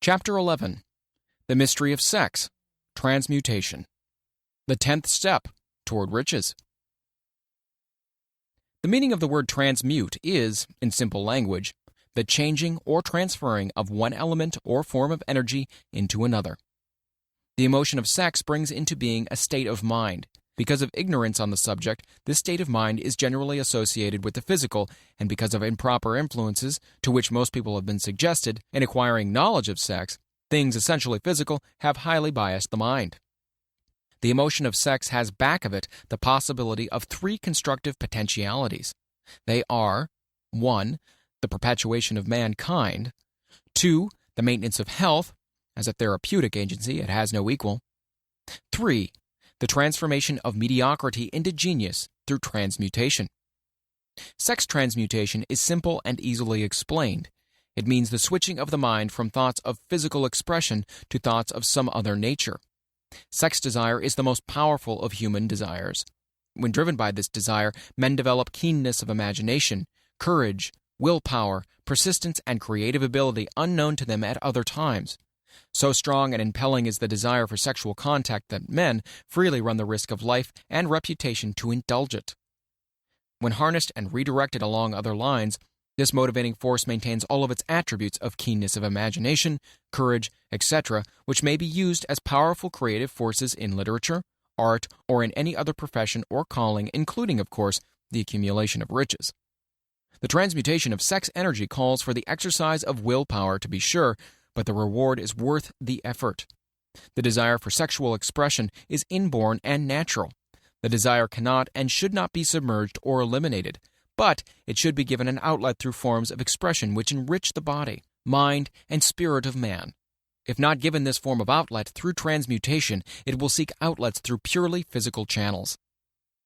Chapter 11. The Mystery of Sex, Transmutation. The 10th Step Toward Riches. The meaning of the word transmute is, in simple language, the changing or transferring of one element or form of energy into another. The emotion of sex brings into being a state of mind. Because of ignorance on the subject, this state of mind is generally associated with the physical, and because of improper influences, to which most people have been suggested, in acquiring knowledge of sex, things essentially physical have highly biased the mind. The emotion of sex has back of it the possibility of three constructive potentialities. They are 1. The perpetuation of mankind, 2. The maintenance of health. As a therapeutic agency, it has no equal. 3. The transformation of mediocrity into genius through transmutation. Sex transmutation is simple and easily explained. It means the switching of the mind from thoughts of physical expression to thoughts of some other nature. Sex desire is the most powerful of human desires. When driven by this desire, men develop keenness of imagination, courage, willpower, persistence, and creative ability unknown to them at other times. So strong and impelling is the desire for sexual contact that men freely run the risk of life and reputation to indulge it. When harnessed and redirected along other lines, this motivating force maintains all of its attributes of keenness of imagination, courage, etc., which may be used as powerful creative forces in literature, art, or in any other profession or calling, including, of course, the accumulation of riches. The transmutation of sex energy calls for the exercise of willpower, to be sure, but the reward is worth the effort. The desire for sexual expression is inborn and natural. The desire cannot and should not be submerged or eliminated, but it should be given an outlet through forms of expression which enrich the body, mind, and spirit of man. If not given this form of outlet through transmutation, it will seek outlets through purely physical channels.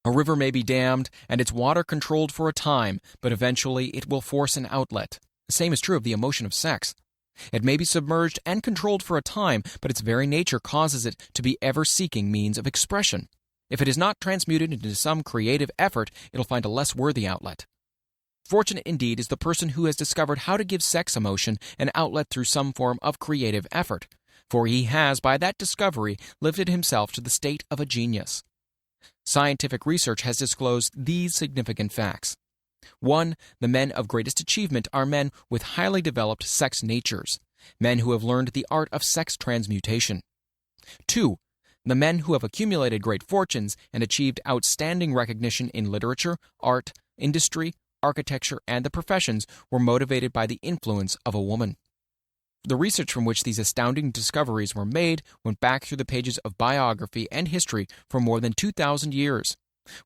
A river may be dammed and its water controlled for a time, but eventually it will force an outlet. The same is true of the emotion of sex. It may be submerged and controlled for a time, but its very nature causes it to be ever-seeking means of expression. If it is not transmuted into some creative effort, it'll find a less worthy outlet. Fortunate indeed is the person who has discovered how to give sex emotion an outlet through some form of creative effort, for he has, by that discovery, lifted himself to the state of a genius. Scientific research has disclosed these significant facts. 1. The men of greatest achievement are men with highly developed sex natures, men who have learned the art of sex transmutation. 2. The men who have accumulated great fortunes and achieved outstanding recognition in literature, art, industry, architecture, and the professions were motivated by the influence of a woman. The research from which these astounding discoveries were made went back through the pages of biography and history for more than 2,000 years.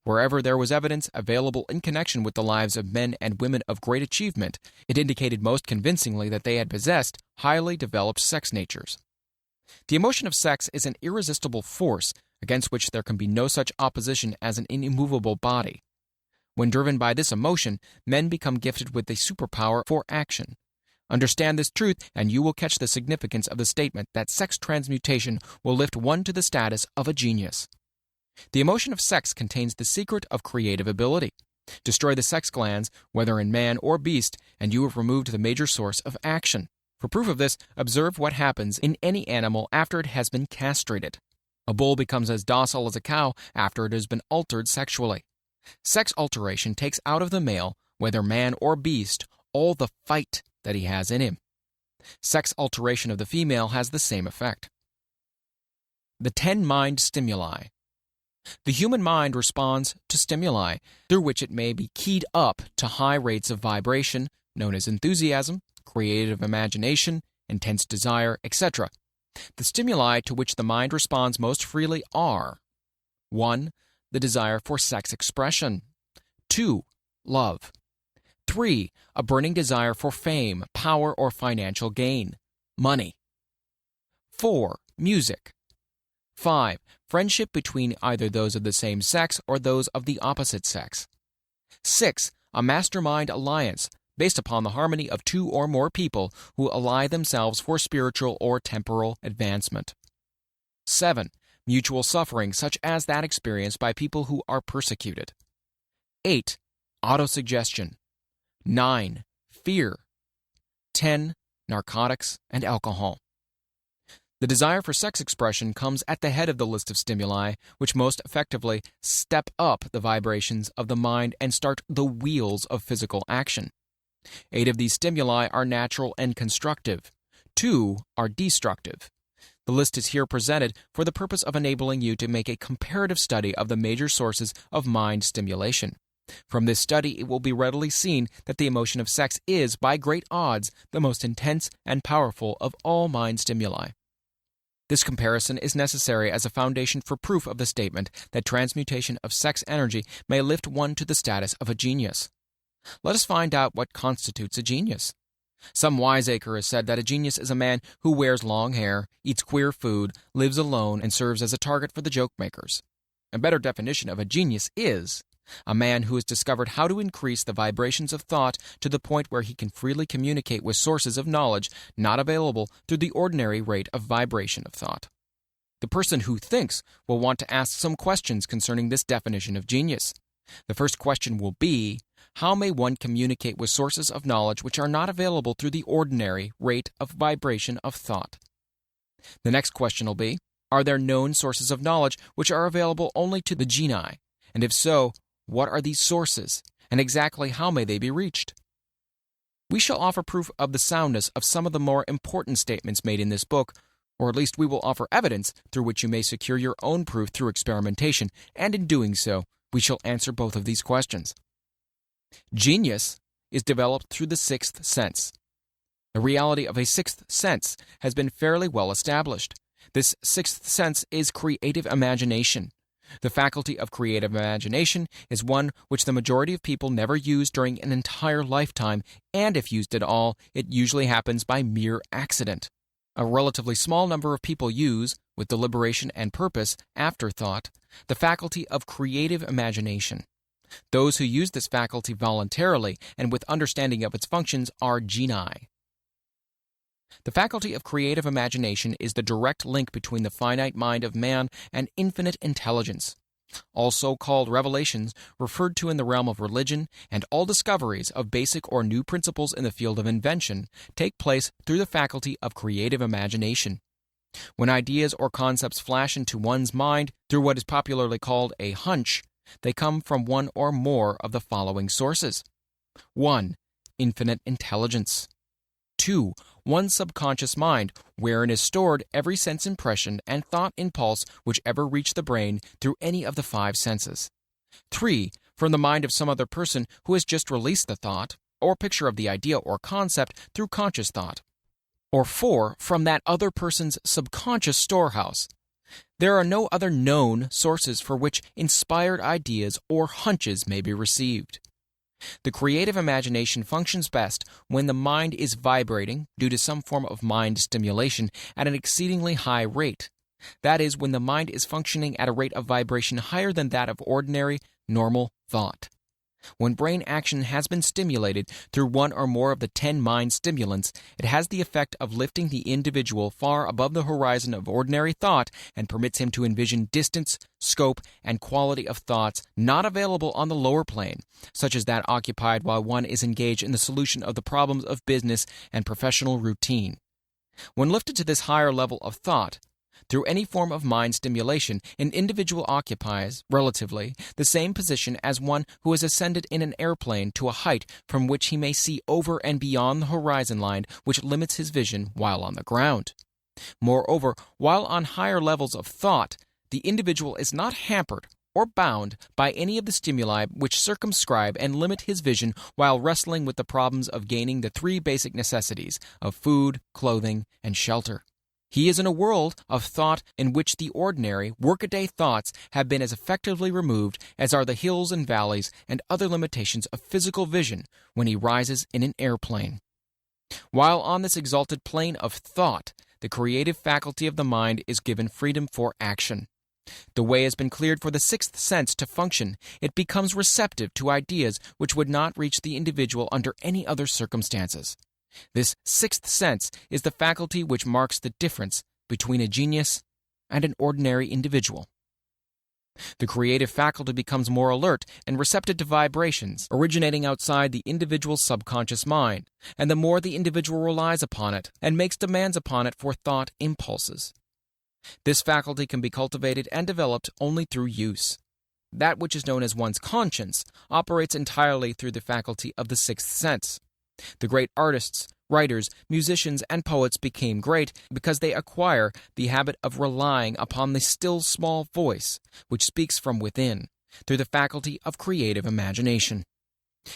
Wherever there was evidence available in connection with the lives of men and women of great achievement, it indicated most convincingly that they had possessed highly developed sex natures. The emotion of sex is an irresistible force against which there can be no such opposition as an immovable body. When driven by this emotion, men become gifted with a superpower for action. Understand this truth, and you will catch the significance of the statement that sex transmutation will lift one to the status of a genius. The emotion of sex contains the secret of creative ability. Destroy the sex glands, whether in man or beast, and you have removed the major source of action. For proof of this, observe what happens in any animal after it has been castrated. A bull becomes as docile as a cow after it has been altered sexually. Sex alteration takes out of the male, whether man or beast, all the fight that he has in him. Sex alteration of the female has the same effect. The 10 mind stimuli. The human mind responds to stimuli, through which it may be keyed up to high rates of vibration, known as enthusiasm, creative imagination, intense desire, etc. The stimuli to which the mind responds most freely are 1. The desire for sex expression. 2. Love. 3. A burning desire for fame, power, or financial gain. Money. 4. Music. 5. Friendship between either those of the same sex or those of the opposite sex. 6. A mastermind alliance based upon the harmony of 2 or more people who ally themselves for spiritual or temporal advancement. 7. Mutual suffering such as that experienced by people who are persecuted. 8. Autosuggestion. 9. Fear. 10. Narcotics and alcohol. The desire for sex expression comes at the head of the list of stimuli, which most effectively step up the vibrations of the mind and start the wheels of physical action. 8 of these stimuli are natural and constructive. 2 are destructive. The list is here presented for the purpose of enabling you to make a comparative study of the major sources of mind stimulation. From this study, it will be readily seen that the emotion of sex is, by great odds, the most intense and powerful of all mind stimuli. This comparison is necessary as a foundation for proof of the statement that transmutation of sex energy may lift one to the status of a genius. Let us find out what constitutes a genius. Some wiseacre has said that a genius is a man who wears long hair, eats queer food, lives alone, and serves as a target for the joke makers. A better definition of a genius is a man who has discovered how to increase the vibrations of thought to the point where he can freely communicate with sources of knowledge not available through the ordinary rate of vibration of thought. The person who thinks will want to ask some questions concerning this definition of genius. The first question will be, how may one communicate with sources of knowledge which are not available through the ordinary rate of vibration of thought? The next question will be, are there known sources of knowledge which are available only to the genii? And if so, what are these sources, and exactly how may they be reached? We shall offer proof of the soundness of some of the more important statements made in this book, or at least we will offer evidence through which you may secure your own proof through experimentation, and in doing so, we shall answer both of these questions. Genius is developed through the sixth sense. The reality of a sixth sense has been fairly well established. This sixth sense is creative imagination. The faculty of creative imagination is one which the majority of people never use during an entire lifetime, and if used at all, it usually happens by mere accident. A relatively small number of people use, with deliberation and purpose, afterthought, the faculty of creative imagination. Those who use this faculty voluntarily and with understanding of its functions are genii. The faculty of creative imagination is the direct link between the finite mind of man and infinite intelligence. All so-called revelations referred to in the realm of religion and all discoveries of basic or new principles in the field of invention take place through the faculty of creative imagination. When ideas or concepts flash into one's mind through what is popularly called a hunch, they come from one or more of the following sources. 1. Infinite intelligence. 2. One's subconscious mind, wherein is stored every sense impression and thought impulse which ever reach the brain through any of the 5 senses. 3. From the mind of some other person who has just released the thought, or picture of the idea or concept through conscious thought. Or 4. From that other person's subconscious storehouse. There are no other known sources for which inspired ideas or hunches may be received. The creative imagination functions best when the mind is vibrating due to some form of mind stimulation at an exceedingly high rate. That is, when the mind is functioning at a rate of vibration higher than that of ordinary, normal thought. When brain action has been stimulated through one or more of the 10 mind stimulants, it has the effect of lifting the individual far above the horizon of ordinary thought and permits him to envision distance, scope, and quality of thoughts not available on the lower plane, such as that occupied while one is engaged in the solution of the problems of business and professional routine. When lifted to this higher level of thought, through any form of mind stimulation, an individual occupies, relatively, the same position as one who has ascended in an airplane to a height from which he may see over and beyond the horizon line which limits his vision while on the ground. Moreover, while on higher levels of thought, the individual is not hampered or bound by any of the stimuli which circumscribe and limit his vision while wrestling with the problems of gaining the 3 basic necessities of food, clothing, and shelter. He is in a world of thought in which the ordinary, workaday thoughts have been as effectively removed as are the hills and valleys and other limitations of physical vision when he rises in an airplane. While on this exalted plane of thought, the creative faculty of the mind is given freedom for action. The way has been cleared for the 6th sense to function. It becomes receptive to ideas which would not reach the individual under any other circumstances. This 6th sense is the faculty which marks the difference between a genius and an ordinary individual. The creative faculty becomes more alert and receptive to vibrations originating outside the individual's subconscious mind, and the more the individual relies upon it and makes demands upon it for thought impulses. This faculty can be cultivated and developed only through use. That which is known as one's conscience operates entirely through the faculty of the sixth sense. The great artists, writers, musicians, and poets became great because they acquire the habit of relying upon the still small voice which speaks from within, through the faculty of creative imagination.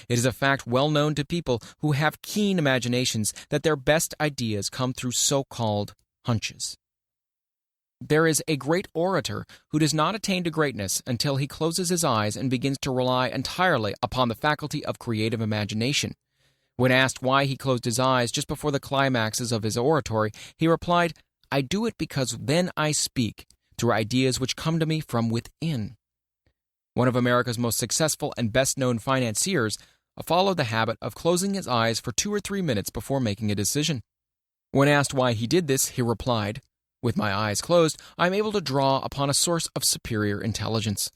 It is a fact well known to people who have keen imaginations that their best ideas come through so-called hunches. There is a great orator who does not attain to greatness until he closes his eyes and begins to rely entirely upon the faculty of creative imagination. When asked why he closed his eyes just before the climaxes of his oratory, he replied, "I do it because then I speak through ideas which come to me from within." One of America's most successful and best-known financiers followed the habit of closing his eyes for 2 or 3 minutes before making a decision. When asked why he did this, he replied, "With my eyes closed, I am able to draw upon a source of superior intelligence."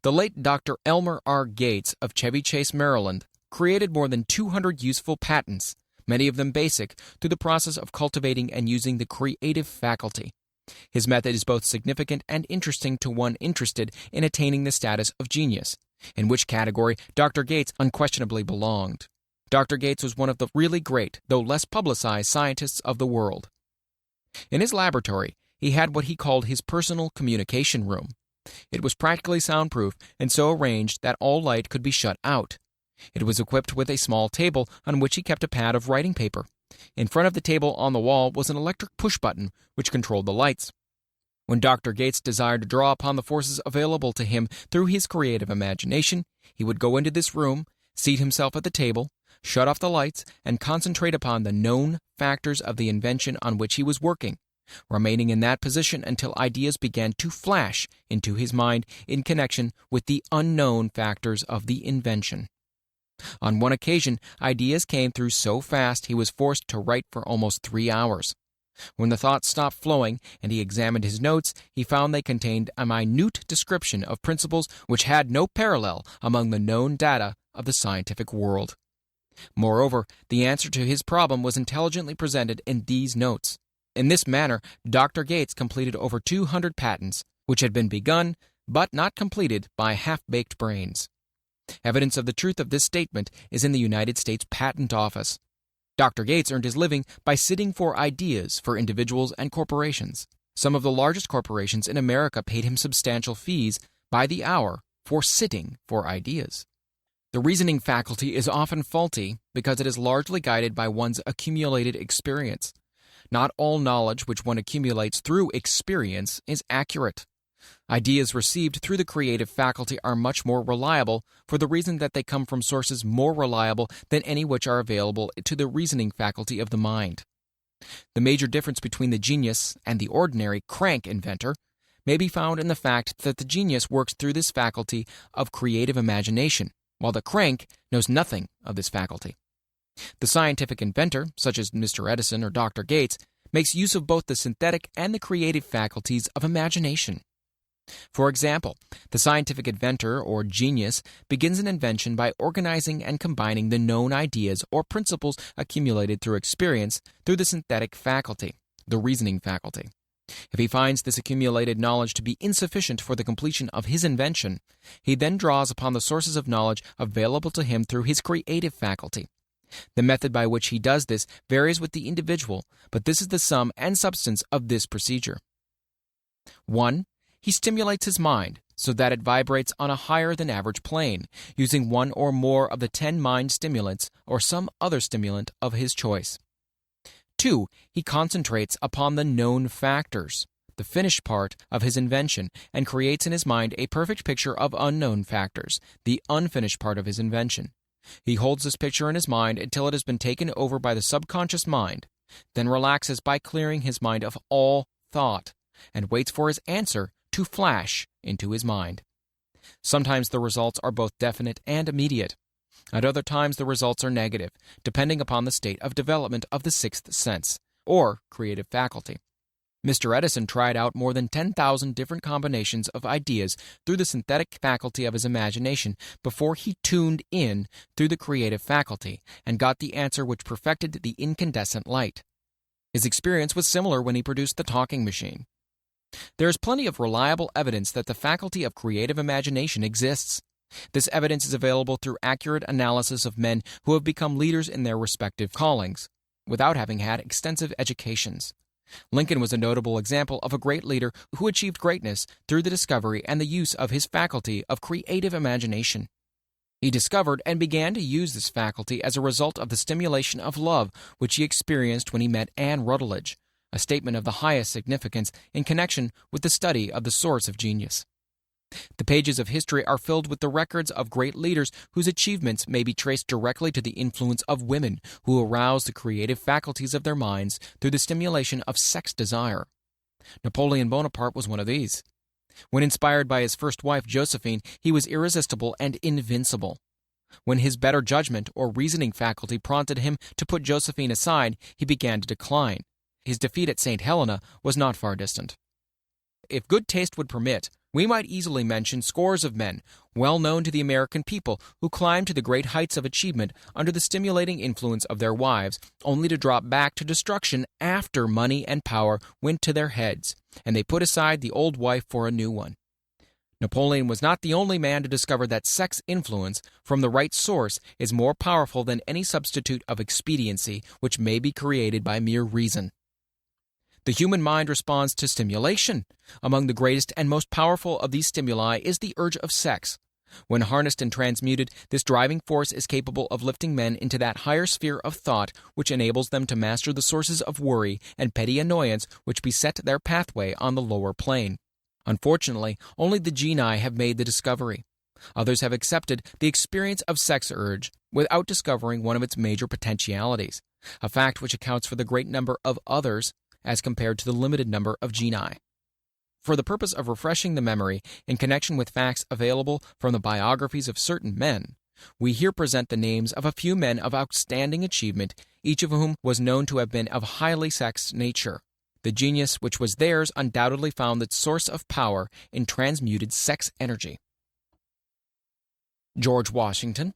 The late Dr. Elmer R. Gates of Chevy Chase, Maryland, created more than 200 useful patents, many of them basic, through the process of cultivating and using the creative faculty. His method is both significant and interesting to one interested in attaining the status of genius, in which category Dr. Gates unquestionably belonged. Dr. Gates was one of the really great, though less publicized, scientists of the world. In his laboratory, he had what he called his personal communication room. It was practically soundproof and so arranged that all light could be shut out. It was equipped with a small table on which he kept a pad of writing paper. In front of the table on the wall was an electric push button which controlled the lights. When Dr. Gates desired to draw upon the forces available to him through his creative imagination, he would go into this room, seat himself at the table, shut off the lights, and concentrate upon the known factors of the invention on which he was working, remaining in that position until ideas began to flash into his mind in connection with the unknown factors of the invention. On one occasion, ideas came through so fast he was forced to write for almost 3 hours. When the thoughts stopped flowing and he examined his notes, he found they contained a minute description of principles which had no parallel among the known data of the scientific world. Moreover, the answer to his problem was intelligently presented in these notes. In this manner, Dr. Gates completed over 200 patents, which had been begun but not completed by half-baked brains. Evidence of the truth of this statement is in the United States Patent Office. Dr. Gates earned his living by sitting for ideas for individuals and corporations. Some of the largest corporations in America paid him substantial fees by the hour for sitting for ideas. The reasoning faculty is often faulty because it is largely guided by one's accumulated experience. Not all knowledge which one accumulates through experience is accurate. Ideas received through the creative faculty are much more reliable for the reason that they come from sources more reliable than any which are available to the reasoning faculty of the mind. The major difference between the genius and the ordinary crank inventor may be found in the fact that the genius works through this faculty of creative imagination, while the crank knows nothing of this faculty. The scientific inventor, such as Mr. Edison or Dr. Gates, makes use of both the synthetic and the creative faculties of imagination. For example, the scientific inventor or genius begins an invention by organizing and combining the known ideas or principles accumulated through experience through the synthetic faculty, the reasoning faculty. If he finds this accumulated knowledge to be insufficient for the completion of his invention, he then draws upon the sources of knowledge available to him through his creative faculty. The method by which he does this varies with the individual, but this is the sum and substance of this procedure. 1. He stimulates his mind so that it vibrates on a higher than average plane, using one or more of the 10 mind stimulants or some other stimulant of his choice. 2. He concentrates upon the known factors, the finished part of his invention, and creates in his mind a perfect picture of unknown factors, the unfinished part of his invention. He holds this picture in his mind until it has been taken over by the subconscious mind, then relaxes by clearing his mind of all thought, and waits for his answer to flash into his mind. Sometimes the results are both definite and immediate. At other times the results are negative, depending upon the state of development of the sixth sense, or creative faculty. Mr. Edison tried out more than 10,000 different combinations of ideas through the synthetic faculty of his imagination before he tuned in through the creative faculty and got the answer which perfected the incandescent light. His experience was similar when he produced the talking machine. There is plenty of reliable evidence that the faculty of creative imagination exists. This evidence is available through accurate analysis of men who have become leaders in their respective callings, without having had extensive educations. Lincoln was a notable example of a great leader who achieved greatness through the discovery and the use of his faculty of creative imagination. He discovered and began to use this faculty as a result of the stimulation of love which he experienced when he met Anne Rutledge, a statement of the highest significance in connection with the study of the source of genius. The pages of history are filled with the records of great leaders whose achievements may be traced directly to the influence of women who aroused the creative faculties of their minds through the stimulation of sex desire. Napoleon Bonaparte was one of these. When inspired by his first wife, Josephine, he was irresistible and invincible. When his better judgment or reasoning faculty prompted him to put Josephine aside, he began to decline. His defeat at St. Helena was not far distant. If good taste would permit, we might easily mention scores of men, well known to the American people, who climbed to the great heights of achievement under the stimulating influence of their wives, only to drop back to destruction after money and power went to their heads, and they put aside the old wife for a new one. Napoleon was not the only man to discover that sex influence from the right source is more powerful than any substitute of expediency which may be created by mere reason. The human mind responds to stimulation. Among the greatest and most powerful of these stimuli is the urge of sex. When harnessed and transmuted, this driving force is capable of lifting men into that higher sphere of thought which enables them to master the sources of worry and petty annoyance which beset their pathway on the lower plane. Unfortunately, only the genii have made the discovery. Others have accepted the experience of sex urge without discovering one of its major potentialities, a fact which accounts for the great number of others as compared to the limited number of genii. For the purpose of refreshing the memory in connection with facts available from the biographies of certain men, we here present the names of a few men of outstanding achievement, each of whom was known to have been of highly sexed nature. The genius which was theirs undoubtedly found its source of power in transmuted sex energy. George Washington,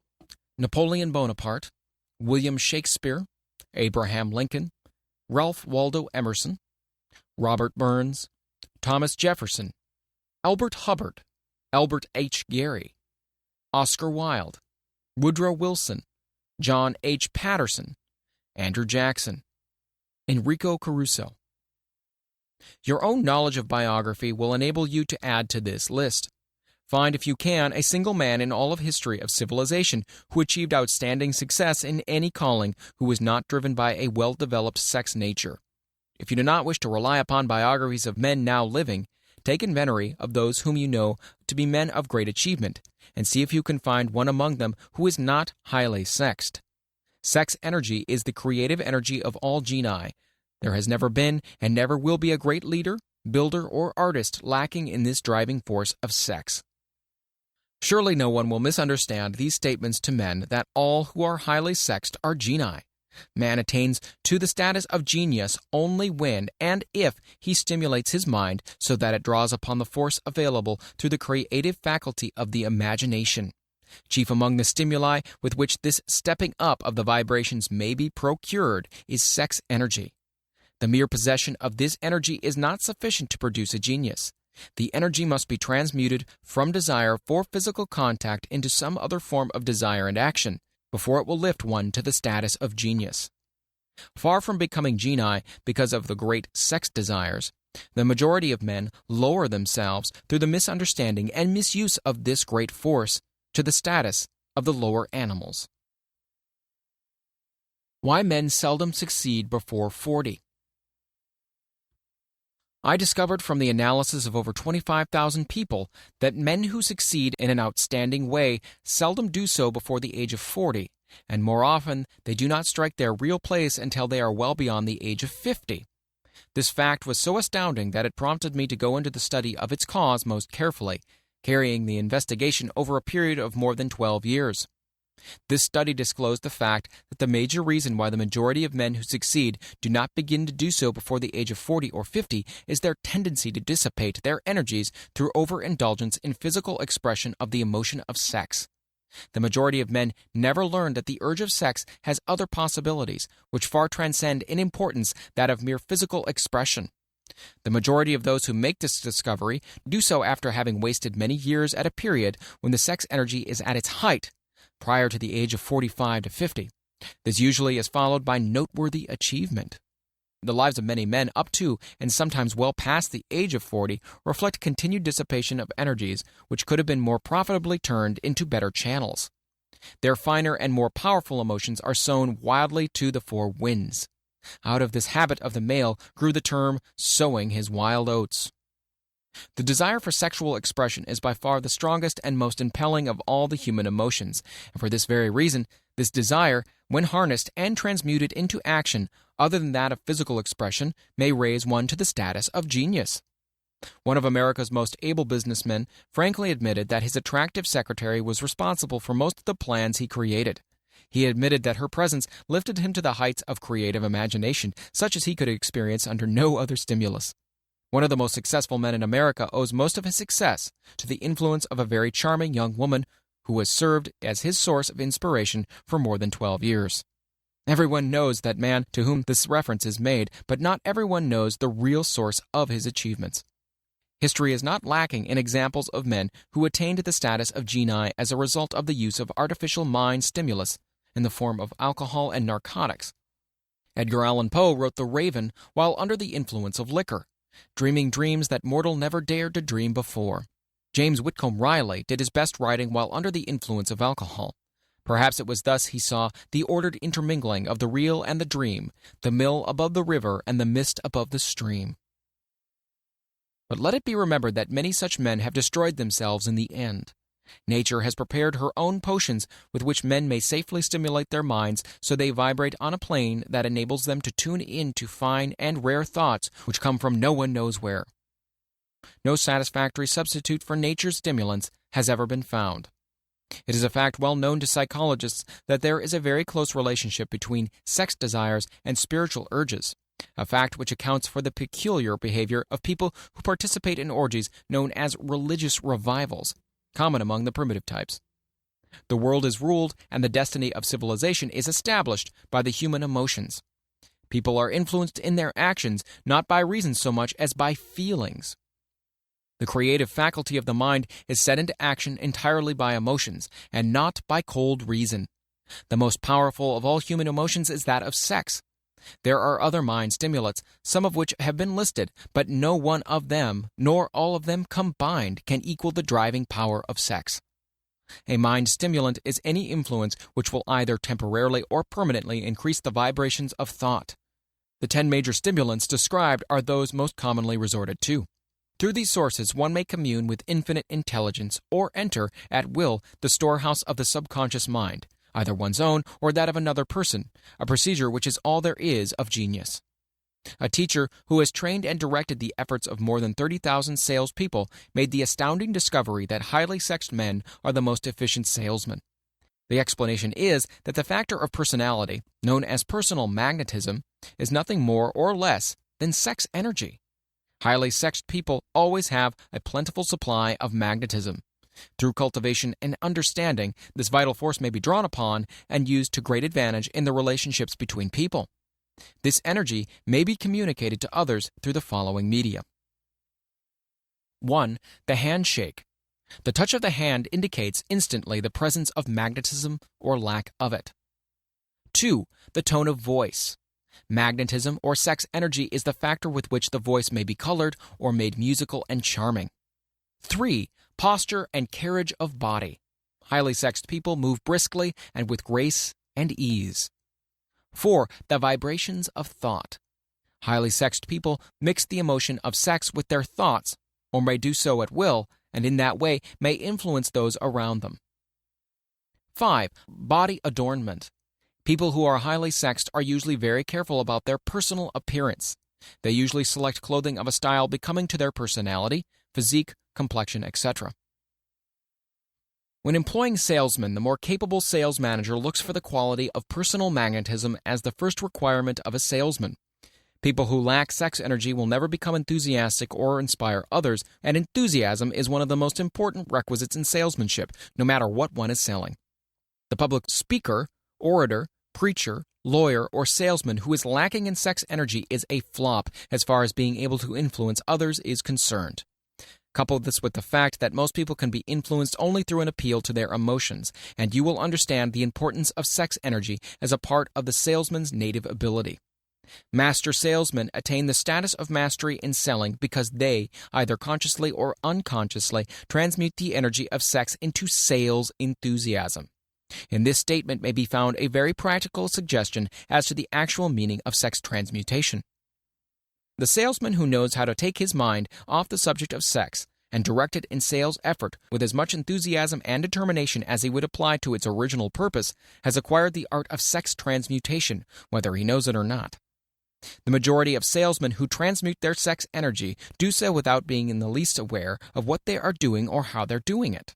Napoleon Bonaparte, William Shakespeare, Abraham Lincoln, Ralph Waldo Emerson, Robert Burns, Thomas Jefferson, Albert Hubbard, Albert H. Gary, Oscar Wilde, Woodrow Wilson, John H. Patterson, Andrew Jackson, Enrico Caruso. Your own knowledge of biography will enable you to add to this list. Find, if you can, a single man in all of history of civilization who achieved outstanding success in any calling who was not driven by a well-developed sex nature. If you do not wish to rely upon biographies of men now living, take inventory of those whom you know to be men of great achievement, and see if you can find one among them who is not highly sexed. Sex energy is the creative energy of all genii. There has never been and never will be a great leader, builder, or artist lacking in this driving force of sex. Surely no one will misunderstand these statements to men that all who are highly sexed are genii. Man attains to the status of genius only when and if he stimulates his mind so that it draws upon the force available through the creative faculty of the imagination. Chief among the stimuli with which this stepping up of the vibrations may be procured is sex energy. The mere possession of this energy is not sufficient to produce a genius. The energy must be transmuted from desire for physical contact into some other form of desire and action before it will lift one to the status of genius. Far from becoming genii because of the great sex desires, the majority of men lower themselves through the misunderstanding and misuse of this great force to the status of the lower animals. Why men seldom succeed before 40. I discovered from the analysis of over 25,000 people that men who succeed in an outstanding way seldom do so before the age of 40, and more often they do not strike their real place until they are well beyond the age of 50. This fact was so astounding that it prompted me to go into the study of its cause most carefully, carrying the investigation over a period of more than 12 years. This study disclosed the fact that the major reason why the majority of men who succeed do not begin to do so before the age of 40 or 50 is their tendency to dissipate their energies through overindulgence in physical expression of the emotion of sex. The majority of men never learn that the urge of sex has other possibilities, which far transcend in importance that of mere physical expression. The majority of those who make this discovery do so after having wasted many years at a period when the sex energy is at its height, prior to the age of 45 to 50. This usually is followed by noteworthy achievement. The lives of many men up to and sometimes well past the age of 40 reflect continued dissipation of energies which could have been more profitably turned into better channels. Their finer and more powerful emotions are sown wildly to the four winds. Out of this habit of the male grew the term sowing his wild oats. The desire for sexual expression is by far the strongest and most impelling of all the human emotions, and for this very reason, this desire, when harnessed and transmuted into action other than that of physical expression, may raise one to the status of genius. One of America's most able businessmen frankly admitted that his attractive secretary was responsible for most of the plans he created. He admitted that her presence lifted him to the heights of creative imagination, such as he could experience under no other stimulus. One of the most successful men in America owes most of his success to the influence of a very charming young woman who has served as his source of inspiration for more than 12 years. Everyone knows that man to whom this reference is made, but not everyone knows the real source of his achievements. History is not lacking in examples of men who attained the status of genii as a result of the use of artificial mind stimulus in the form of alcohol and narcotics. Edgar Allan Poe wrote The Raven while under the influence of liquor, dreaming dreams that mortal never dared to dream before. James Whitcomb Riley did his best writing while under the influence of alcohol. Perhaps it was thus he saw the ordered intermingling of the real and the dream, the mill above the river and the mist above the stream. But let it be remembered that many such men have destroyed themselves in the end. Nature has prepared her own potions with which men may safely stimulate their minds so they vibrate on a plane that enables them to tune in to fine and rare thoughts which come from no one knows where. No satisfactory substitute for nature's stimulants has ever been found. It is a fact well known to psychologists that there is a very close relationship between sex desires and spiritual urges, a fact which accounts for the peculiar behavior of people who participate in orgies known as religious revivals, common among the primitive types. The world is ruled and the destiny of civilization is established by the human emotions. People are influenced in their actions not by reason so much as by feelings. The creative faculty of the mind is set into action entirely by emotions and not by cold reason. The most powerful of all human emotions is that of sex. There are other mind stimulants, some of which have been listed, but no one of them, nor all of them combined, can equal the driving power of sex. A mind stimulant is any influence which will either temporarily or permanently increase the vibrations of thought. The 10 major stimulants described are those most commonly resorted to. Through these sources, one may commune with infinite intelligence or enter, at will, the storehouse of the subconscious mind, either one's own or that of another person, a procedure which is all there is of genius. A teacher who has trained and directed the efforts of more than 30,000 salespeople made the astounding discovery that highly sexed men are the most efficient salesmen. The explanation is that the factor of personality, known as personal magnetism, is nothing more or less than sex energy. Highly sexed people always have a plentiful supply of magnetism. Through cultivation and understanding, this vital force may be drawn upon and used to great advantage in the relationships between people. This energy may be communicated to others through the following media. 1. The handshake. The touch of the hand indicates instantly the presence of magnetism or lack of it. 2. The tone of voice. Magnetism or sex energy is the factor with which the voice may be colored or made musical and charming. 3. Posture and carriage of body. Highly sexed people move briskly and with grace and ease. 4. The vibrations of thought. Highly sexed people mix the emotion of sex with their thoughts, or may do so at will, and in that way may influence those around them. 5. Body adornment. People who are highly sexed are usually very careful about their personal appearance. They usually select clothing of a style becoming to their personality, physique, complexion, etc. When employing salesmen, the more capable sales manager looks for the quality of personal magnetism as the first requirement of a salesman. People who lack sex energy will never become enthusiastic or inspire others, and enthusiasm is one of the most important requisites in salesmanship, no matter what one is selling. The public speaker, orator, preacher, lawyer, or salesman who is lacking in sex energy is a flop as far as being able to influence others is concerned. Couple this with the fact that most people can be influenced only through an appeal to their emotions, and you will understand the importance of sex energy as a part of the salesman's native ability. Master salesmen attain the status of mastery in selling because they, either consciously or unconsciously, transmute the energy of sex into sales enthusiasm. In this statement may be found a very practical suggestion as to the actual meaning of sex transmutation. The salesman who knows how to take his mind off the subject of sex and direct it in sales effort with as much enthusiasm and determination as he would apply to its original purpose has acquired the art of sex transmutation, whether he knows it or not. The majority of salesmen who transmute their sex energy do so without being in the least aware of what they are doing or how they're doing it.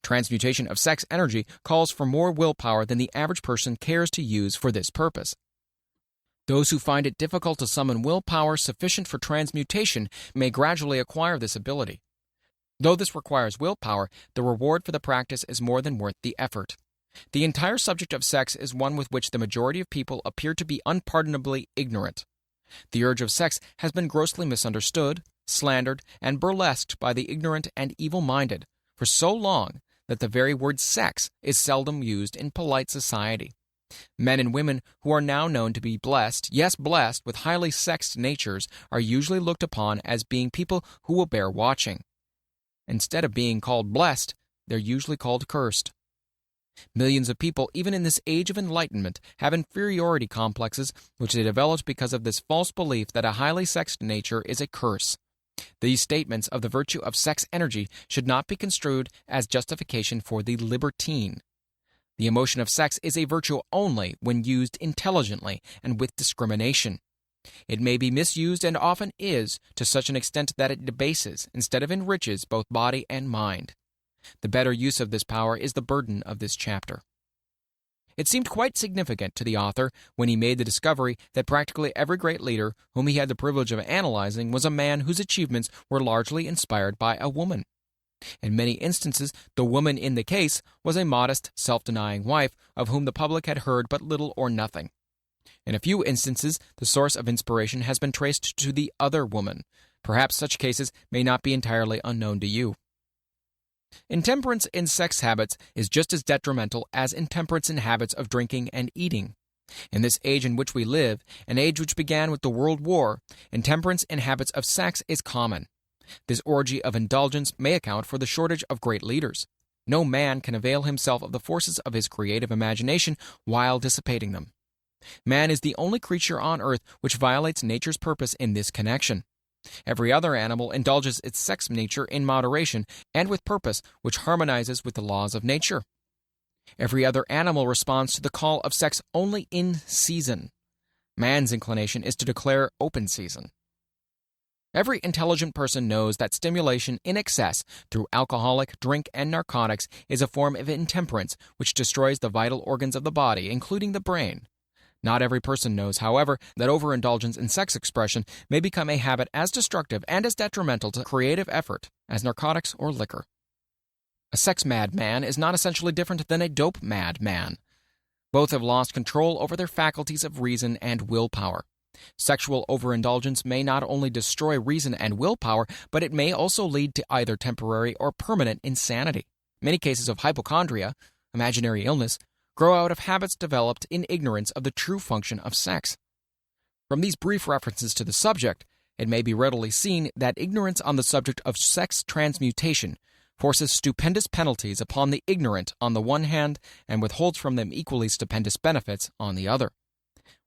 Transmutation of sex energy calls for more willpower than the average person cares to use for this purpose. Those who find it difficult to summon willpower sufficient for transmutation may gradually acquire this ability. Though this requires willpower, the reward for the practice is more than worth the effort. The entire subject of sex is one with which the majority of people appear to be unpardonably ignorant. The urge of sex has been grossly misunderstood, slandered, and burlesqued by the ignorant and evil-minded for so long that the very word sex is seldom used in polite society. Men and women who are now known to be blessed, yes blessed, with highly sexed natures are usually looked upon as being people who will bear watching. Instead of being called blessed, they're usually called cursed. Millions of people, even in this age of enlightenment, have inferiority complexes which they developed because of this false belief that a highly sexed nature is a curse. These statements of the virtue of sex energy should not be construed as justification for the libertine. The emotion of sex is a virtue only when used intelligently and with discrimination. It may be misused and often is to such an extent that it debases instead of enriches both body and mind. The better use of this power is the burden of this chapter. It seemed quite significant to the author when he made the discovery that practically every great leader whom he had the privilege of analyzing was a man whose achievements were largely inspired by a woman. In many instances, the woman in the case was a modest, self-denying wife of whom the public had heard but little or nothing. In a few instances, the source of inspiration has been traced to the other woman. Perhaps such cases may not be entirely unknown to you. Intemperance in sex habits is just as detrimental as intemperance in habits of drinking and eating. In this age in which we live, an age which began with the World War, intemperance in habits of sex is common. This orgy of indulgence may account for the shortage of great leaders. No man can avail himself of the forces of his creative imagination while dissipating them. Man is the only creature on earth which violates nature's purpose in this connection. Every other animal indulges its sex nature in moderation and with purpose which harmonizes with the laws of nature. Every other animal responds to the call of sex only in season. Man's inclination is to declare open season. Every intelligent person knows that stimulation in excess through alcoholic, drink, and narcotics is a form of intemperance which destroys the vital organs of the body, including the brain. Not every person knows, however, that overindulgence in sex expression may become a habit as destructive and as detrimental to creative effort as narcotics or liquor. A sex-mad man is not essentially different than a dope-mad man. Both have lost control over their faculties of reason and willpower. Sexual overindulgence may not only destroy reason and willpower, but it may also lead to either temporary or permanent insanity. Many cases of hypochondria, imaginary illness, grow out of habits developed in ignorance of the true function of sex. From these brief references to the subject, it may be readily seen that ignorance on the subject of sex transmutation forces stupendous penalties upon the ignorant on the one hand and withholds from them equally stupendous benefits on the other.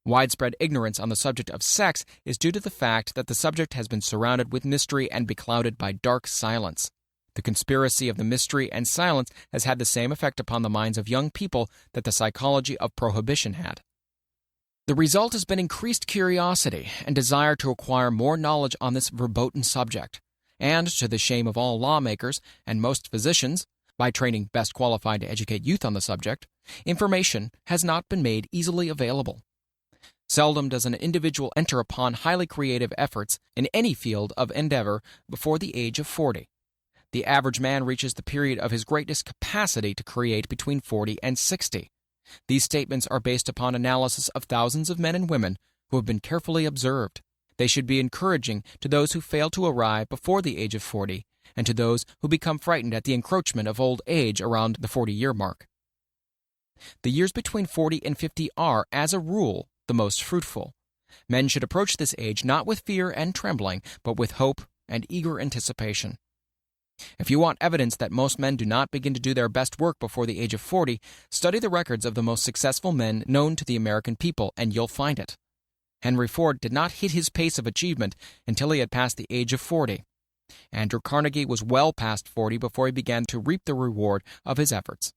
Widespread ignorance on the subject of sex is due to the fact that the subject has been surrounded with mystery and beclouded by dark silence. The conspiracy of the mystery and silence has had the same effect upon the minds of young people that the psychology of prohibition had. The result has been increased curiosity and desire to acquire more knowledge on this verboten subject, and, to the shame of all lawmakers and most physicians, By training best qualified to educate youth on the subject, information has not been made easily available. Seldom does an individual enter upon highly creative efforts in any field of endeavor before the age of 40. The average man reaches the period of his greatest capacity to create between 40 and 60. These statements are based upon analysis of thousands of men and women who have been carefully observed. They should be encouraging to those who fail to arrive before the age of 40 and to those who become frightened at the encroachment of old age around the 40-year mark. The years between 40 and 50 are, as a rule, the most fruitful. Men should approach this age not with fear and trembling, but with hope and eager anticipation. If you want evidence that most men do not begin to do their best work before the age of 40, study the records of the most successful men known to the American people, and you'll find it. Henry Ford did not hit his pace of achievement until he had passed the age of 40. Andrew Carnegie was well past 40 before he began to reap the reward of his efforts.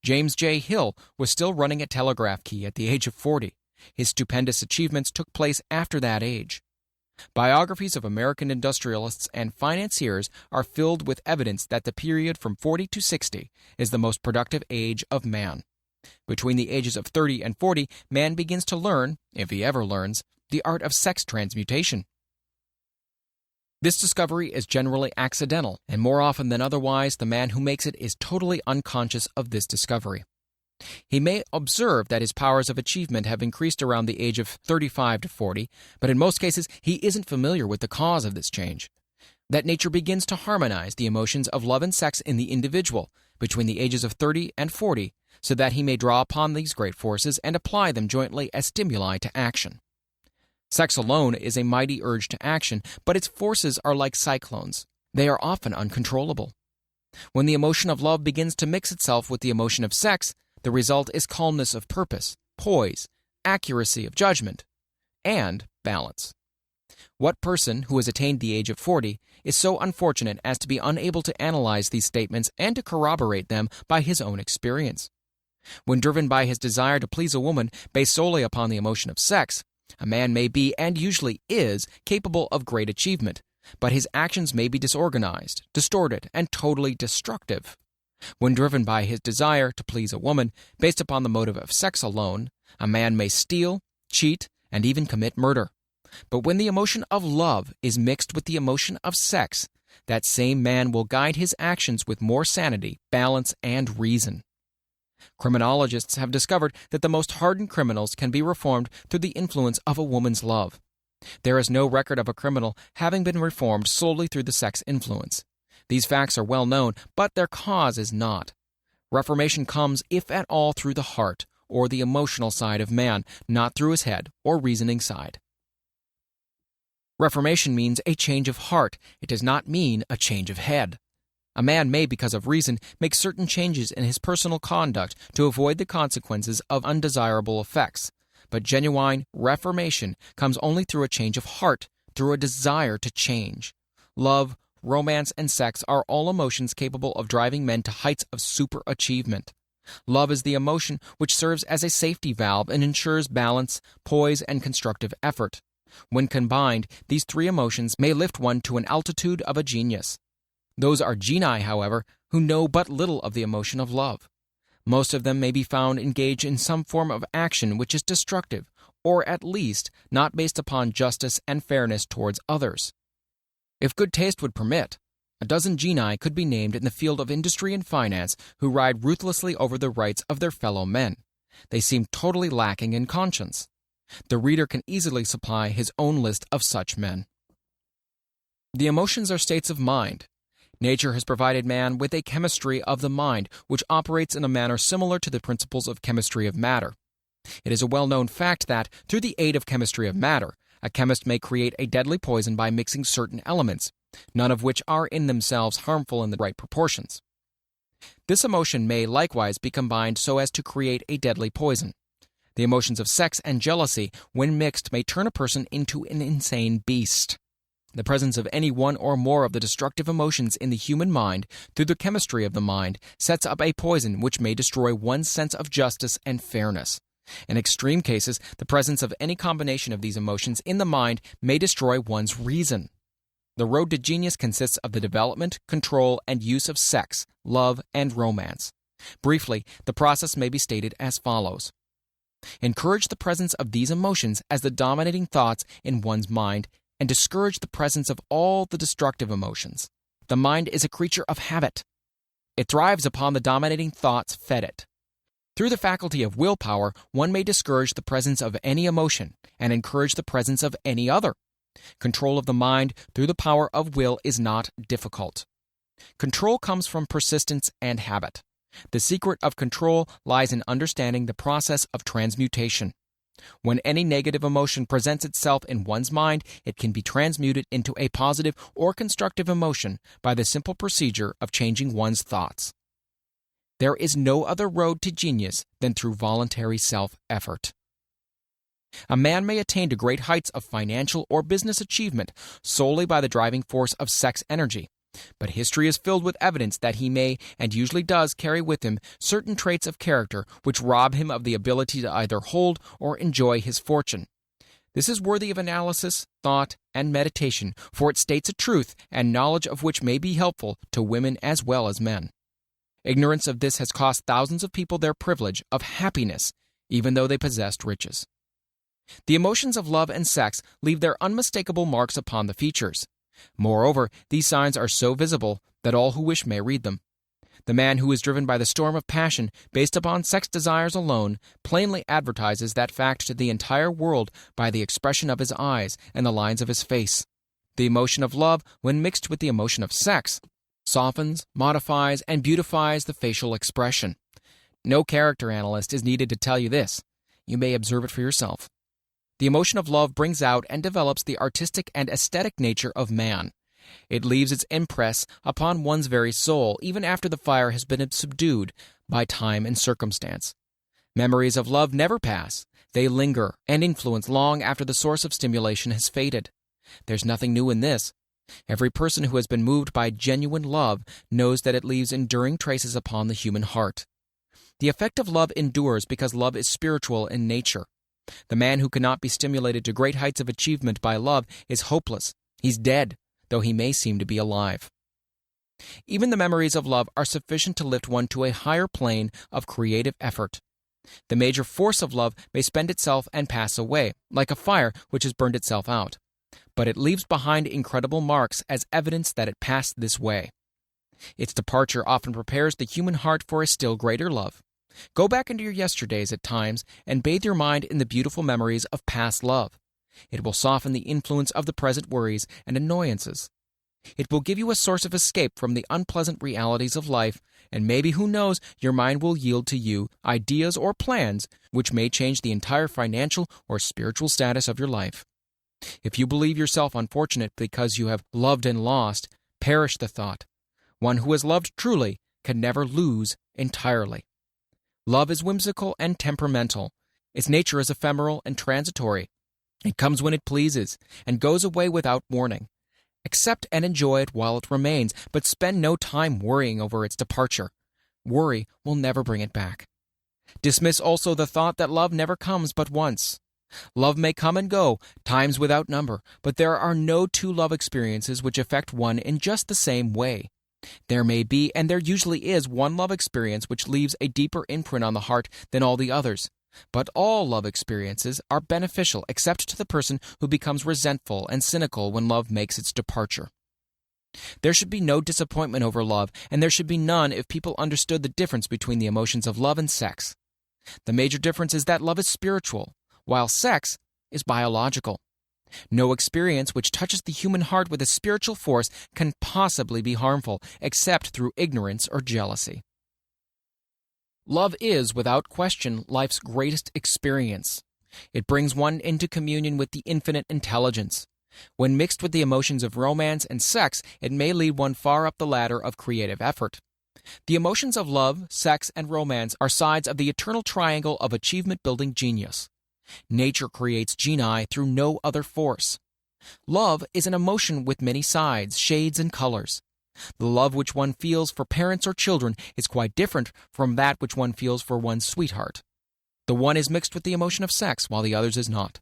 James J. Hill was still running a telegraph key at the age of 40. His stupendous achievements took place after that age. Biographies of American industrialists and financiers are filled with evidence that the period from 40 to 60 is the most productive age of man. Between the ages of 30 and 40, man begins to learn, if he ever learns, the art of sex transmutation. This discovery is generally accidental, and more often than otherwise, the man who makes it is totally unconscious of this discovery. He may observe that his powers of achievement have increased around the age of 35 to 40, but in most cases he isn't familiar with the cause of this change. That nature begins to harmonize the emotions of love and sex in the individual between the ages of 30 and 40, so that he may draw upon these great forces and apply them jointly as stimuli to action. Sex alone is a mighty urge to action, but its forces are like cyclones. They are often uncontrollable. When the emotion of love begins to mix itself with the emotion of sex, the result is calmness of purpose, poise, accuracy of judgment, and balance. What person who has attained the age of 40 is so unfortunate as to be unable to analyze these statements and to corroborate them by his own experience? When driven by his desire to please a woman based solely upon the emotion of sex, a man may be, and usually is, capable of great achievement, but his actions may be disorganized, distorted, and totally destructive. When driven by his desire to please a woman based upon the motive of sex alone, a man may steal, cheat, and even commit murder. But when the emotion of love is mixed with the emotion of sex, that same man will guide his actions with more sanity, balance, and reason. Criminologists have discovered that the most hardened criminals can be reformed through the influence of a woman's love. There is no record of a criminal having been reformed solely through the sex influence. These facts are well known, but their cause is not. Reformation comes, if at all, through the heart, or the emotional side of man, not through his head or reasoning side. Reformation means a change of heart. It does not mean a change of head. A man may, because of reason, make certain changes in his personal conduct to avoid the consequences of undesirable effects. But genuine reformation comes only through a change of heart, through a desire to change. Love, romance, and sex are all emotions capable of driving men to heights of superachievement. Love is the emotion which serves as a safety valve and ensures balance, poise, and constructive effort. When combined, these three emotions may lift one to an altitude of a genius. Those are genii, however, who know but little of the emotion of love. Most of them may be found engaged in some form of action which is destructive, or at least not based upon justice and fairness towards others. If good taste would permit, a dozen genii could be named in the field of industry and finance who ride ruthlessly over the rights of their fellow men. They seem totally lacking in conscience. The reader can easily supply his own list of such men. The emotions are states of mind. Nature has provided man with a chemistry of the mind, which operates in a manner similar to the principles of chemistry of matter. It is a well-known fact that, through the aid of chemistry of matter, a chemist may create a deadly poison by mixing certain elements, none of which are in themselves harmful in the right proportions. This emotion may likewise be combined so as to create a deadly poison. The emotions of sex and jealousy, when mixed, may turn a person into an insane beast. The presence of any one or more of the destructive emotions in the human mind, through the chemistry of the mind, sets up a poison which may destroy one's sense of justice and fairness. In extreme cases, the presence of any combination of these emotions in the mind may destroy one's reason. The road to genius consists of the development, control, and use of sex, love, and romance. Briefly, the process may be stated as follows. Encourage the presence of these emotions as the dominating thoughts in one's mind, and discourage the presence of all the destructive emotions. The mind is a creature of habit. It thrives upon the dominating thoughts fed it. Through the faculty of willpower, one may discourage the presence of any emotion and encourage the presence of any other. Control of the mind through the power of will is not difficult. Control comes from persistence and habit. The secret of control lies in understanding the process of transmutation. When any negative emotion presents itself in one's mind, it can be transmuted into a positive or constructive emotion by the simple procedure of changing one's thoughts. There is no other road to genius than through voluntary self-effort. A man may attain to great heights of financial or business achievement solely by the driving force of sex energy, but history is filled with evidence that he may, and usually does, carry with him certain traits of character which rob him of the ability to either hold or enjoy his fortune. This is worthy of analysis, thought, and meditation, for it states a truth and knowledge of which may be helpful to women as well as men. Ignorance of this has cost thousands of people their privilege of happiness, even though they possessed riches. The emotions of love and sex leave their unmistakable marks upon the features. Moreover, these signs are so visible that all who wish may read them. The man who is driven by the storm of passion based upon sex desires alone plainly advertises that fact to the entire world by the expression of his eyes and the lines of his face. The emotion of love, when mixed with the emotion of sex, softens, modifies, and beautifies the facial expression. No character analyst is needed to tell you this. You may observe it for yourself. The emotion of love brings out and develops the artistic and aesthetic nature of man. It leaves its impress upon one's very soul, even after the fire has been subdued by time and circumstance. Memories of love never pass. They linger and influence long after the source of stimulation has faded. There's nothing new in this. Every person who has been moved by genuine love knows that it leaves enduring traces upon the human heart. The effect of love endures because love is spiritual in nature. The man who cannot be stimulated to great heights of achievement by love is hopeless. He's dead, though he may seem to be alive. Even the memories of love are sufficient to lift one to a higher plane of creative effort. The major force of love may spend itself and pass away, like a fire which has burned itself out. But it leaves behind incredible marks as evidence that it passed this way. Its departure often prepares the human heart for a still greater love. Go back into your yesterdays at times and bathe your mind in the beautiful memories of past love. It will soften the influence of the present worries and annoyances. It will give you a source of escape from the unpleasant realities of life, and maybe, who knows, your mind will yield to you ideas or plans which may change the entire financial or spiritual status of your life. If you believe yourself unfortunate because you have loved and lost, perish the thought. One who has loved truly can never lose entirely. Love is whimsical and temperamental. Its nature is ephemeral and transitory. It comes when it pleases, and goes away without warning. Accept and enjoy it while it remains, but spend no time worrying over its departure. Worry will never bring it back. Dismiss also the thought that love never comes but once. Love may come and go, times without number, but there are no two love experiences which affect one in just the same way. There may be, and there usually is, one love experience which leaves a deeper imprint on the heart than all the others. But all love experiences are beneficial except to the person who becomes resentful and cynical when love makes its departure. There should be no disappointment over love, and there should be none if people understood the difference between the emotions of love and sex. The major difference is that love is spiritual, while sex is biological. No experience which touches the human heart with a spiritual force can possibly be harmful, except through ignorance or jealousy. Love is, without question, life's greatest experience. It brings one into communion with the infinite intelligence. When mixed with the emotions of romance and sex, it may lead one far up the ladder of creative effort. The emotions of love, sex, and romance are sides of the eternal triangle of achievement-building genius. Nature creates genii through no other force. Love is an emotion with many sides, shades, and colors. The love which one feels for parents or children is quite different from that which one feels for one's sweetheart. The one is mixed with the emotion of sex, while the other is not.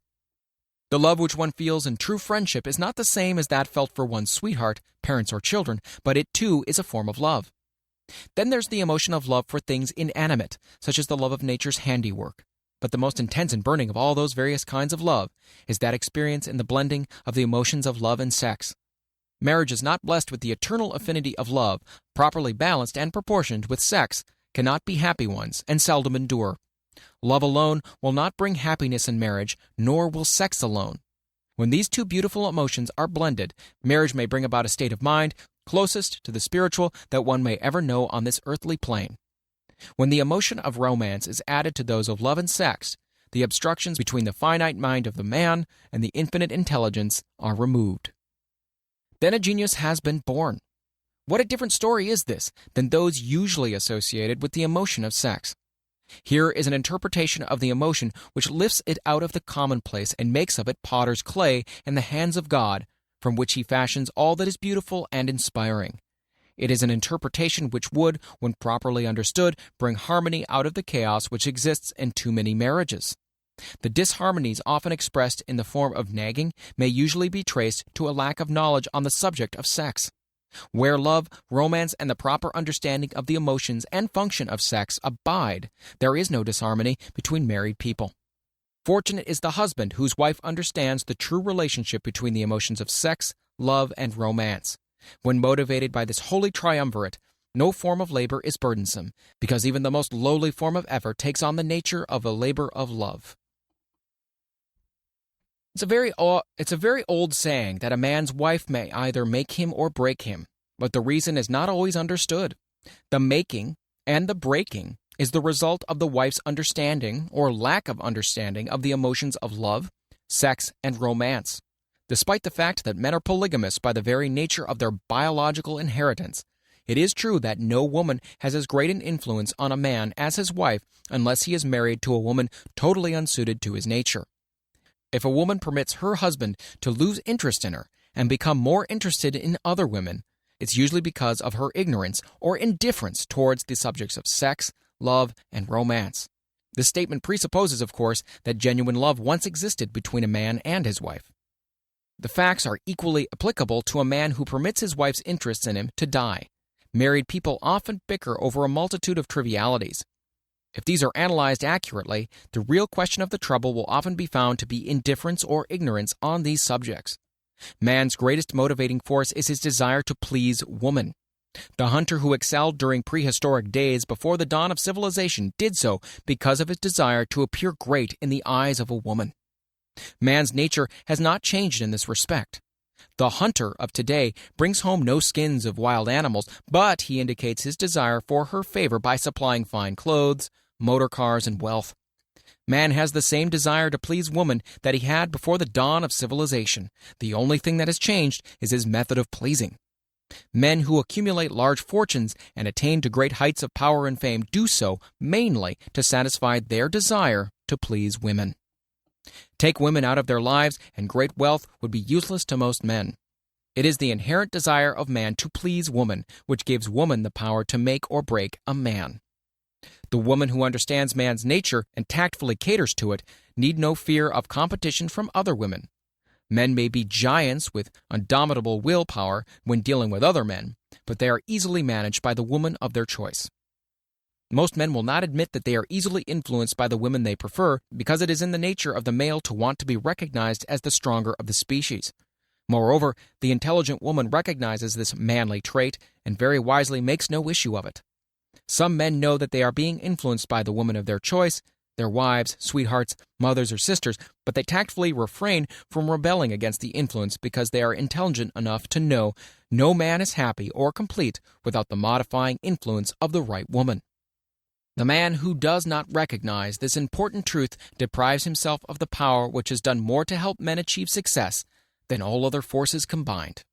The love which one feels in true friendship is not the same as that felt for one's sweetheart, parents, or children, but it too is a form of love. Then there's the emotion of love for things inanimate, such as the love of nature's handiwork. But the most intense and burning of all those various kinds of love is that experience in the blending of the emotions of love and sex. Marriage is not blessed with the eternal affinity of love, properly balanced and proportioned with sex, cannot be happy ones, and seldom endure. Love alone will not bring happiness in marriage, nor will sex alone. When these two beautiful emotions are blended, marriage may bring about a state of mind closest to the spiritual that one may ever know on this earthly plane. When the emotion of romance is added to those of love and sex, the obstructions between the finite mind of the man and the infinite intelligence are removed. Then a genius has been born. What a different story is this than those usually associated with the emotion of sex. Here is an interpretation of the emotion which lifts it out of the commonplace and makes of it potter's clay in the hands of God, from which he fashions all that is beautiful and inspiring. It is an interpretation which would, when properly understood, bring harmony out of the chaos which exists in too many marriages. The disharmonies often expressed in the form of nagging may usually be traced to a lack of knowledge on the subject of sex. Where love, romance, and the proper understanding of the emotions and function of sex abide, there is no disharmony between married people. Fortunate is the husband whose wife understands the true relationship between the emotions of sex, love, and romance. When motivated by this holy triumvirate, no form of labor is burdensome, because even the most lowly form of effort takes on the nature of a labor of love. It's a very old saying that a man's wife may either make him or break him, but the reason is not always understood. The making and the breaking is the result of the wife's understanding or lack of understanding of the emotions of love, sex, and romance. Despite the fact that men are polygamous by the very nature of their biological inheritance, it is true that no woman has as great an influence on a man as his wife unless he is married to a woman totally unsuited to his nature. If a woman permits her husband to lose interest in her and become more interested in other women, it's usually because of her ignorance or indifference towards the subjects of sex, love, and romance. This statement presupposes, of course, that genuine love once existed between a man and his wife. The facts are equally applicable to a man who permits his wife's interests in him to die. Married people often bicker over a multitude of trivialities. If these are analyzed accurately, the real question of the trouble will often be found to be indifference or ignorance on these subjects. Man's greatest motivating force is his desire to please woman. The hunter who excelled during prehistoric days before the dawn of civilization did so because of his desire to appear great in the eyes of a woman. Man's nature has not changed in this respect. The hunter of today brings home no skins of wild animals, but he indicates his desire for her favor by supplying fine clothes, motor cars, and wealth. Man has the same desire to please woman that he had before the dawn of civilization. The only thing that has changed is his method of pleasing. Men who accumulate large fortunes and attain to great heights of power and fame do so mainly to satisfy their desire to please women. Take women out of their lives, and great wealth would be useless to most men. It is the inherent desire of man to please woman which gives woman the power to make or break a man. The woman who understands man's nature and tactfully caters to it need no fear of competition from other women. Men may be giants with indomitable willpower when dealing with other men, but they are easily managed by the woman of their choice. Most men will not admit that they are easily influenced by the women they prefer because it is in the nature of the male to want to be recognized as the stronger of the species. Moreover, the intelligent woman recognizes this manly trait and very wisely makes no issue of it. Some men know that they are being influenced by the woman of their choice, their wives, sweethearts, mothers, or sisters, but they tactfully refrain from rebelling against the influence because they are intelligent enough to know no man is happy or complete without the modifying influence of the right woman. The man who does not recognize this important truth deprives himself of the power which has done more to help men achieve success than all other forces combined.